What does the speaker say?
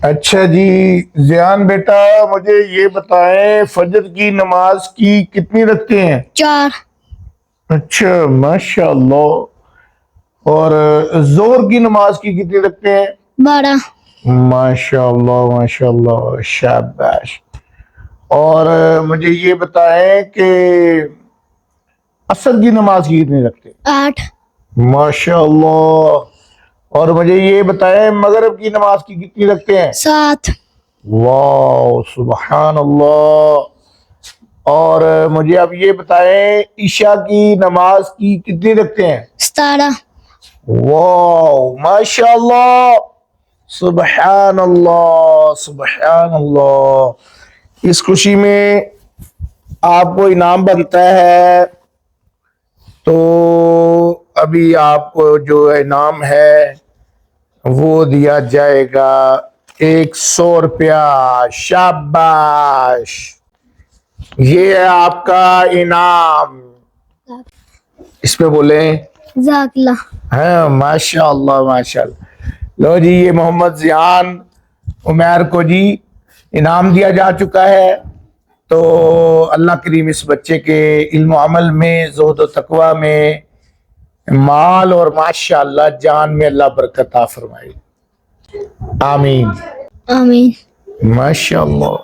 اچھا جی زیان بیٹا، مجھے یہ بتائیں فجر کی نماز کی کتنی رکھتے ہیں؟ 4. اچھا ماشاء اللہ. اور ظہر کی نماز کی کتنی رکھتے ہیں؟ 12. ماشاء اللہ ماشاء اللہ، شاباش. اور مجھے یہ بتائیں کہ عصر کی نماز کی کتنی رکھتے ہیں؟ 8. ماشاء اللہ. اور مجھے یہ بتائیں مغرب کی نماز کی کتنی رکھتے ہیں؟ 7. واو سبحان اللہ. اور مجھے اب یہ بتائیں عشاء کی نماز کی کتنی رکھتے ہیں؟ 17. واو ماشاء اللہ، سبحان اللہ سبحان اللہ. اس خوشی میں آپ کو انعام بنتا ہے، تو ابھی آپ کو جو انعام ہے وہ دیا جائے گا 100 روپیہ. شاباش، یہ ہے آپ کا انعام. اس پہ بولیں جزاک اللہ. ہاں ماشاء اللہ ماشاء اللہ. لو جی، یہ محمد زیان عمیر کو جی انعام دیا جا چکا ہے. تو اللہ کریم اس بچے کے علم و عمل میں، زہد و تقوی میں، مال اور ماشاء اللہ جان میں اللہ برکت عطا فرمائے. آمین. آمین. ماشاء اللہ.